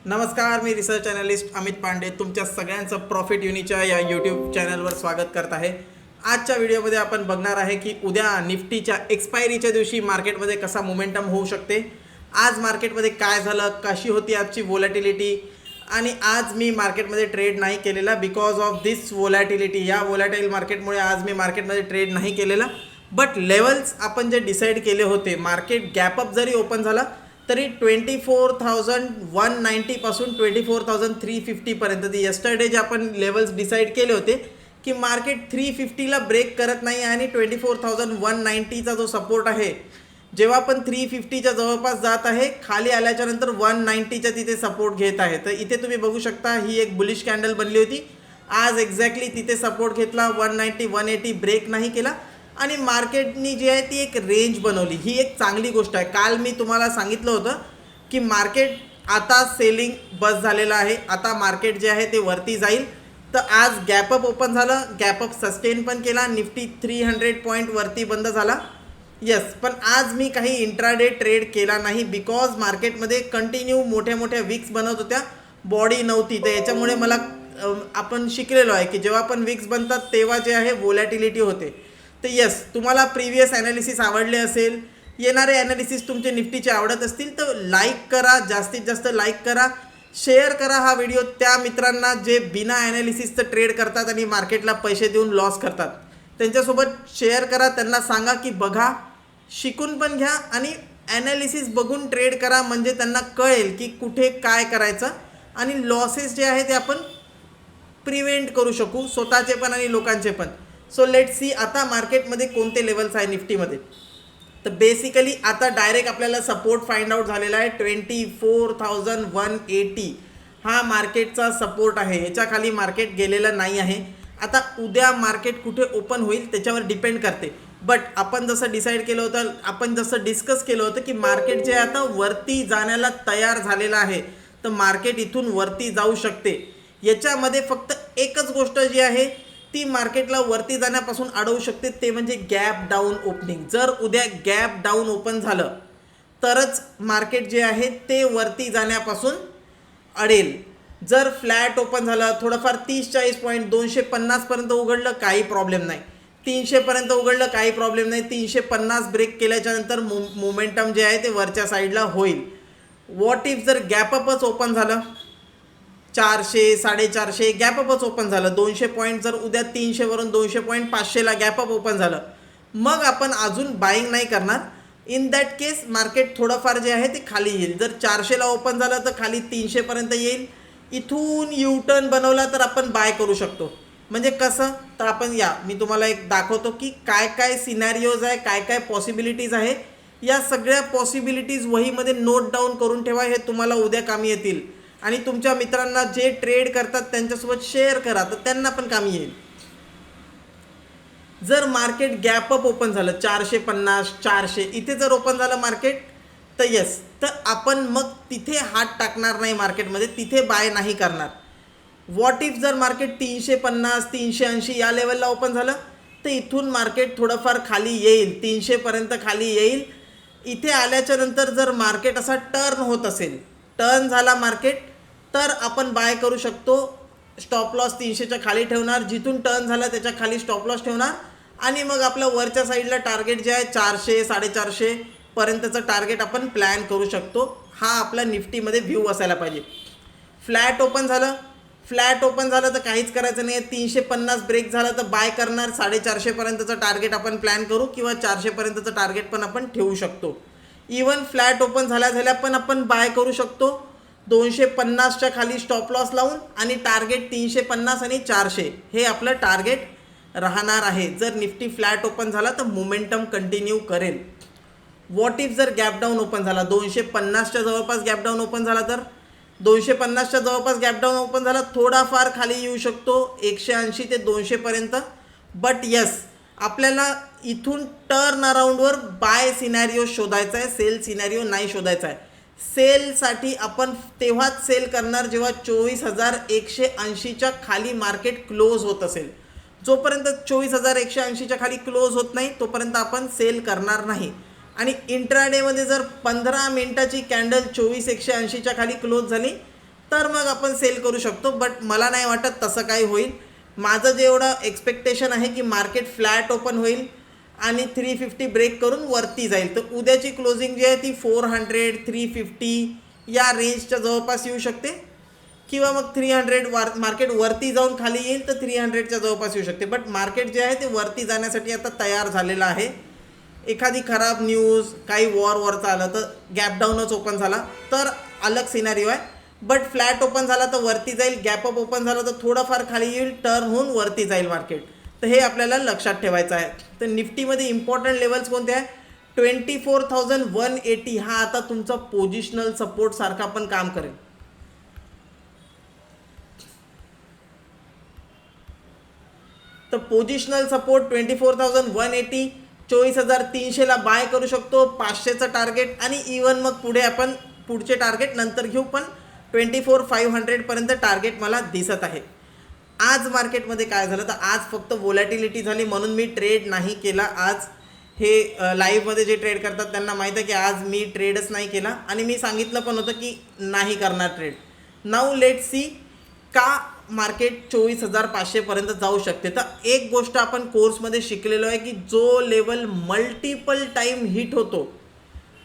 नमस्कार, मी research analyst Amit Pande तुमच्या सगळ्यांचं प्रॉफिट युनीच्या या यूट्यूब चॅनलवर स्वागत करत आहे। आजच्या व्हिडिओमध्ये आपण बघणार आहे की उद्या निफ्टीच्या एक्सपायरीच्या दिवशी मार्केटमध्ये कसा मोमेंटम होऊ शकते, आज मार्केटमध्ये काय झालं, कशी होती आजची व्होलॅटिलिटी। आणि आज मी मार्केटमध्ये ट्रेड नाही केलेला बिकॉज ऑफ दिस व्होलॅटिलिटी। या व्होलॅटाईल मार्केटमुळे आज मी मार्केटमध्ये ट्रेड नाही केलेला। बट लेवल्स आपण जे डिसाईड केले होते, मार्केट गॅपअप जरी ओपन झाला तरी 24,190 पासून 24,350 पर्यंत यस्टरडे जे आपण लेवल्स डिसाईड केले होते की मार्केट 350ला ब्रेक करत नाही आणि 24,190चा जो सपोर्ट आहे, जेव्हा आपण 350च्या जवळपास जात आहे, खाली आल्याच्या नंतर 190च्या तिथे सपोर्ट घेत आहे। तर इथे तुम्ही बघू शकता ही एक बुलिश कॅन्डल बनली होती। आज एक्झॅक्टली तिथे सपोर्ट घेतला, 190 180 ब्रेक नाही केला आणि मार्केटनी जी आहे ती एक रेंज बनवली। ही एक चांगली गोष्ट आहे। काल मी तुम्हाला सांगितलं होतं की मार्केट आता सेलिंग बस झालेलं आहे, आता मार्केट जे आहे ते वरती जाईल। तर आज गॅपअप ओपन झालं, गॅपअप सस्टेन पण केला, निफ्टी 300 पॉईंट वरती बंद झाला। यस, पण आज मी काही इंट्राडे ट्रेड केला नाही बिकॉज मार्केटमध्ये कंटिन्यू मोठ्या मोठ्या विक्स बनत होत्या, बॉडी नव्हती। तर याच्यामुळे मला आपण शिकलेलो आहे की जेव्हा पण विक्स बनतात तेव्हा जे आहे व्होलॅटिलिटी होते। तर यस, तुम्हाला प्रिव्हियस ॲनालिसिस आवडले असेल, येणारे ॲनालिसिस तुमचे निफ्टीचे आवडत असतील तर लाईक करा, जास्तीत जास्त लाईक करा, शेअर करा हा व्हिडिओ त्या मित्रांना जे बिना ॲनालिसिसचं ट्रेड करतात आणि मार्केटला पैसे देऊन लॉस करतात। त्यांच्यासोबत शेअर करा, त्यांना सांगा की बघा, शिकून पण घ्या आणि ॲनालिसिस बघून ट्रेड करा, म्हणजे त्यांना कळेल की कुठे काय करायचं आणि लॉसेस जे आहे ते आपण प्रिव्हेंट करू शकू, स्वतःचे पण आणि लोकांचे पण। सो लेट सी आता मार्केटमध्ये कोणते लेवल्स आहे निफ्टीमध्ये। तर बेसिकली आता डायरेक्ट आपल्याला सपोर्ट फाइंड आउट झालेला आहे, 24,180 हा मार्केटचा सपोर्ट आहे। ह्याच्या खाली मार्केट गेलेलं नाही आहे। आता उद्या मार्केट कुठे ओपन होईल त्याच्यावर डिपेंड करते। बट आपण जसं डिसाईड केलं होतं, आपण जसं डिस्कस केलं होतं की मार्केट जे आता वरती जाण्याला तयार झालेलं आहे, तर मार्केट इथून वरती जाऊ शकते। याच्यामध्ये फक्त एकच गोष्ट जी आहे ती मार्केटला वरती जाण्यापासून अडवू शकते, ते म्हणजे गॅप डाऊन ओपनिंग। जर उद्या गॅप डाऊन ओपन झालं तरच मार्केट जे आहे ते वरती जाण्यापासून अडेल। जर फ्लॅट ओपन झालं, थोडंफार 30-40 पॉईंट 250 पर्यंत उघडलं काही प्रॉब्लेम नाही, 300 पर्यंत उघडलं काही प्रॉब्लेम नाही, 350 ब्रेक केल्याच्या नंतर मोमेंटम जे आहे ते वरच्या साईडला होईल। व्हॉट इफ जर गॅपअपच ओपन झालं, 400 450 गॅपअपच ओपन झालं, 200 पॉईंट जर उद्या 300 वरून 200 पॉईंट 500ला गॅपअप ओपन झालं, मग आपण अजून बाईंग नाही करणार। इन दॅट केस मार्केट थोडंफार जे आहे ते खाली येईल। जर 400ला ओपन झालं तर खाली 300 पर्यंत येईल, इथून यू टर्न बनवला तर आपण बाय करू शकतो। म्हणजे कसं, तर आपण या मी तुम्हाला एक दाखवतो की काय काय सिनॅरिओज आहे, काय काय पॉसिबिलिटीज आहे। या सगळ्या पॉसिबिलिटीज वहीमध्ये नोट डाऊन करून ठेवा, हे तुम्हाला उद्या कामी येतील आणि तुमच्या मित्रांना जे ट्रेड करतात त्यांच्यासोबत शेअर करा, तर त्यांना पण कामी येईल। जर मार्केट गॅपअप ओपन झालं 450 400 इथे जर ओपन झालं मार्केट, तर यस, तर आपण मग तिथे हात टाकणार नाही मार्केटमध्ये, तिथे बाय नाही करणार। व्हॉट इफ जर मार्केट 350 380 या लेवलला ओपन झालं, तर इथून मार्केट थोडंफार खाली येईल, 300 पर्यंत खाली येईल। इथे आल्याच्या नंतर जर मार्केट असा टर्न होत असेल, टर्न झाला मार्केट, तर आपण बाय करू शकतो। स्टॉप लॉस 300च्या खाली ठेवणार, जिथून टर्न झाला त्याच्या खाली स्टॉप लॉस ठेवणार आणि मग आपलं वरच्या साईडला टार्गेट जे आहे 400 450 पर्यंतचं टार्गेट आपण प्लॅन करू शकतो। हा आपला निफ्टीमध्ये व्ह्यू असायला पाहिजे। फ्लॅट ओपन झालं, फ्लॅट ओपन झालं तर काहीच करायचं नाही, 350 ब्रेक झाला तर बाय करणार, 450 पर्यंतचं टार्गेट आपण प्लॅन करू किंवा 400 पर्यंतचं टार्गेट पण आपण ठेवू शकतो। इवन फ्लॅट ओपन झाल्या पण आपण बाय करू शकतो 250च्या खाली स्टॉप लॉस लावून, आणि टार्गेट 350 आणि 400 हे आपलं टार्गेट राहणार आहे। जर निफ्टी फ्लॅट ओपन झाला तर मोमेंटम कंटिन्यू करेल। व्हॉट इफ जर गॅप डाऊन ओपन झाला, 250च्या जवळपास गॅप डाऊन ओपन झाला, तर 250च्या जवळपास गॅप डाऊन ओपन झाला, थोडाफार खाली येऊ शकतो 180 ते 200 पर्यंत। बट यस, आपल्याला इथून टर्न अराउंडवर बाय सिनॅरिओ शोधायचा आहे, सेल सिनॅरिओ नाही शोधायचा आहे। सेलसाठी आपण तेव्हाच सेल करणार जेव्हा 24,180च्या खाली मार्केट क्लोज होत असेल। जोपर्यंत 24,180च्या खाली क्लोज होत नाही तोपर्यंत आपण सेल करणार नाही। आणि इंट्राडेमध्ये जर 15 मिनिटाची कॅन्डल 24,180च्या खाली क्लोज झाली तर मग आपण सेल करू शकतो. बट मला नाही वाटत तसं काही होईल. माझं जेवढं एक्सपेक्टेशन आहे की मार्केट फ्लॅट ओपन होईल आणि 350 ब्रेक करून वरती जाईल. तर उद्याची क्लोजिंग जी आहे ती 400 350 या रेंजच्या जवळपास येऊ शकते, किंवा मग 300 मार्केट वरती जाऊन खाली येईल तर 300च्या जवळपास येऊ शकते. बट मार्केट जे आहे ते वरती जाण्यासाठी आता तयार झालेलं आहे. एखादी खराब न्यूज, काही वॉरचं आलं तर गॅप डाऊनच ओपन झाला तर अलग सिनारिओ आहे. बट फ्लॅट ओपन झाला तर वरती जाईल, गॅप अप ओपन झाला तर थोडंफार खाली येईल, टर्न होऊन वरती जाईल मार्केट. तर हे आपल्याला लक्षात ठेवायचं आहे. तर निफ्टीमध्ये इम्पॉर्टंट लेवल्स कोणते आहे? 24,180 हा आता तुमचा पोझिशनल सपोर्ट सारखा पण काम करेल. तर पोझिशनल सपोर्ट 24,180, 24,300ला बाय करू शकतो, 500चं टार्गेट, आणि इवन मग पुढे आपण पुढचे टार्गेट नंतर घेऊ. पण 24,500पर्यंत टार्गेट मला दिसत आहे. आज मार्केटमध्ये काय झालं तर आज फक्त व्होलॅटिलिटी झाली म्हणून मी ट्रेड नाही केला. आज हे लाईव्हमध्ये जे ट्रेड करतात त्यांना माहीत आहे की आज मी ट्रेडच नाही केला, आणि मी सांगितलं पण होतं की नाही करणार ट्रेड. नाऊ लेट सी का मार्केट 24,500पर्यंत जाऊ शकते. तर एक गोष्ट आपण कोर्समध्ये शिकलेलो आहे की जो लेवल मल्टिपल टाईम हिट होतो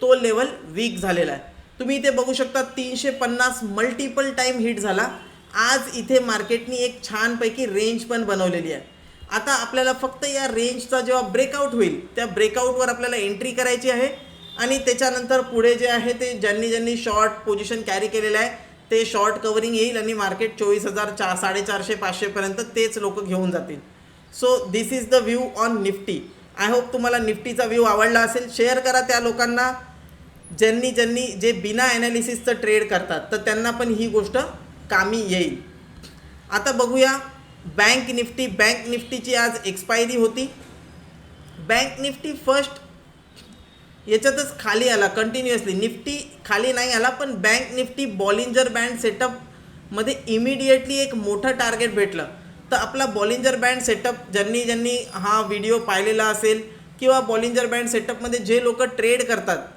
तो लेवल वीक झालेला आहे. तुम्ही इथे बघू शकता 350 मल्टिपल टाईम हिट झाला. आज इथे मार्केटनी एक छानपैकी रेंज पण बनवलेली आहे. आता आपल्याला फक्त या रेंजचा जेव्हा ब्रेकआउट होईल त्या ब्रेकआउटवर आपल्याला एंट्री करायची आहे, आणि त्याच्यानंतर पुढे जे आहे ते ज्यांनी शॉर्ट पोझिशन कॅरी केलेलं आहे ते शॉर्ट कवरिंग येईल आणि मार्केट 24,000 450 500पर्यंत तेच लोक घेऊन जातील. So this is the view on Nifty. I hope तुम्हाला निफ्टीचा व्ह्यू आवडला असेल. शेअर करा त्या लोकांना ज्यांनी जे बिना ॲनालिसिसचं ट्रेड करतात, तर त्यांना पण ही गोष्ट कामी येईल. आता बघूया बँक निफ्टी. बँक निफ्टीची आज एक्सपायरी होती. बँक निफ्टी फर्स्ट याच्यातच खाली आला कंटिन्युअसली. निफ्टी खाली नाही आला, पण बँक निफ्टी बॉलिंजर बँड सेटअपमध्ये इमिडिएटली एक मोठं टार्गेट भेटलं. तर आपला बॉलिंजर बँड सेटअप ज्यांनी हा व्हिडिओ पाहिलेला असेल किंवा बॉलिंजर बँड सेटअपमध्ये जे लोक ट्रेड करतात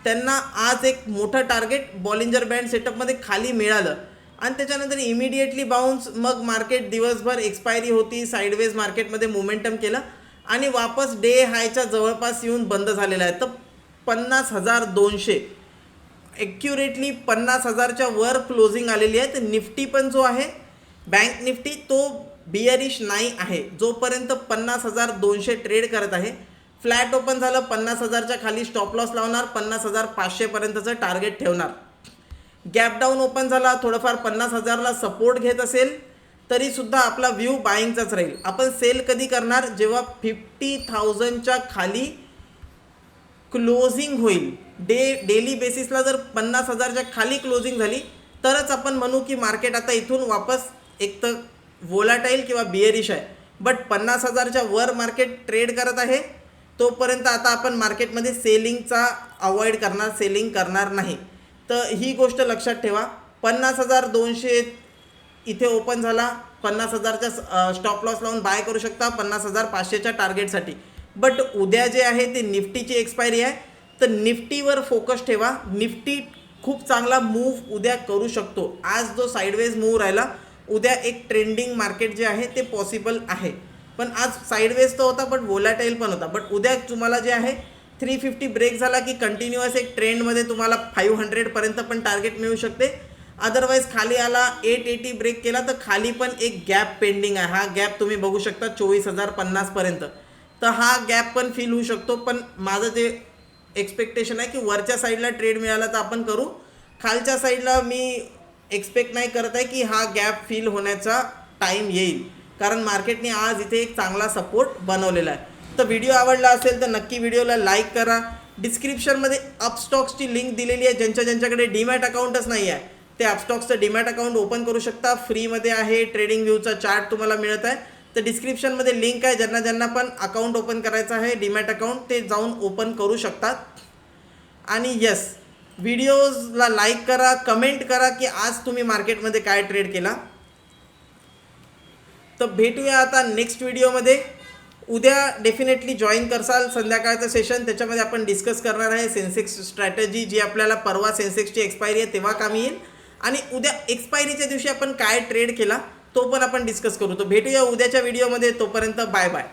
त्यांना आज एक मोठं टार्गेट बॉलिंजर बँड सेटअपमध्ये खाली मिळालं, आणि त्याच्यानंतर इमिडिएटली बाउन्स. मग मार्केट दिवसभर एक्सपायरी होती, साईडवेज मार्केटमध्ये मोमेंटम केलं आणि वापस डे हायच्या जवळपास येऊन बंद झालेला आहे. तर 50,200 ॲक्युरेटली 50,000च्या वर क्लोजिंग आलेली आहे. तर निफ्टी पण जो आहे बँक निफ्टी तो बिअरिश नाही आहे. जोपर्यंत 50,200 ट्रेड करत आहे, फ्लॅट ओपन झालं 50,000च्या खाली स्टॉप लॉस लावणार, 50,500पर्यंतचं टार्गेट ठेवणार. गॅप डाऊन ओपन झाला, थोडंफार 50,000ला सपोर्ट घेत असेल तरीसुद्धा आपला व्ह्यू बाईंगचाच राहील. आपण सेल कधी करणार? जेव्हा 50,000च्या खाली क्लोजिंग होईल. डेली बेसिसला जर 50,000च्या खाली क्लोजिंग झाली तरच आपण म्हणू की मार्केट आता इथून वापस एक तर वोलाटाईल किंवा बिअरिश आहे. बट 50,000च्या वर मार्केट ट्रेड करत आहे तोपर्यंत आता आपण मार्केटमध्ये सेलिंगचा अवॉइड करणार, सेलिंग करणार नाही. तर ही गोष्ट लक्षात ठेवा. 50,200 इथे ओपन झाला, 50,000चा स्टॉप लॉस लावून बाय करू शकता 50,500च्या टार्गेटसाठी. बट उद्या जे आहे ते निफ्टीची एक्सपायरी आहे, तर निफ्टीवर फोकस ठेवा. निफ्टी खूप चांगला मूव्ह उद्या करू शकतो. आज जो साईडवेज मूव्ह राहिला, उद्या एक ट्रेंडिंग मार्केट जे आहे ते पॉसिबल आहे. पण आज साईडवेज तर होता बट वोलॅटाईल पण होता. बट उद्या तुम्हाला जे आहे 350 ब्रेक झाला की कंटिन्युअस एक ट्रेंडमध्ये तुम्हाला 500पर्यंत पण टार्गेट मिळू शकते. अदरवाईज खाली आला 880 ब्रेक केला तर खाली पण एक गॅप पेंडिंग आहे. हा गॅप तुम्ही बघू शकता 24,050पर्यंत. तर हा गॅप पण फील होऊ शकतो. पण माझं जे एक्सपेक्टेशन आहे की वरच्या साईडला ट्रेड मिळाला तर आपण करू. खालच्या साईडला मी एक्सपेक्ट नाही करत आहे की हा गॅप फील होण्याचा टाईम येईल, कारण मार्केटने आज इथे एक चांगला सपोर्ट बनवलेला आहे. तर व्हिडिओ आवडला असेल तर नक्की व्हिडिओला लाईक करा. डिस्क्रिप्शनमध्ये अपस्टॉक्सची लिंक दिलेली आहे. ज्यांच्याकडे डीमॅट अकाउंटच नाही आहे ते अपस्टॉक्सचं डीमॅट अकाउंट ओपन करू शकता. फ्रीमध्ये आहे. ट्रेडिंग व्ह्यूचा चार्ट तुम्हाला मिळत आहे. तर डिस्क्रिप्शनमध्ये लिंक आहे. ज्यांना पण अकाउंट ओपन करायचं आहे डीमॅट अकाउंट ते जाऊन ओपन करू शकतात. आणि यस, व्हिडिओजला लाईक करा, कमेंट करा की आज तुम्ही मार्केटमध्ये काय ट्रेड केला. तर भेटूया आता नेक्स्ट व्हिडिओमध्ये. उद्या डेफिनेटली जॉईन करसाल संध्याकाळचं सेशन. त्याच्यामध्ये आपण डिस्कस करणार आहे सेन्सेक्स स्ट्रॅटेजी, जी आपल्याला परवा सेन्सेक्सची एक्सपायरी आहे तेव्हा कामी येईल. आणि उद्या एक्सपायरीच्या दिवशी आपण काय ट्रेड केला तो पण आपण डिस्कस करू. तो भेटूया उद्याच्या व्हिडिओमध्ये. तोपर्यंत बाय बाय.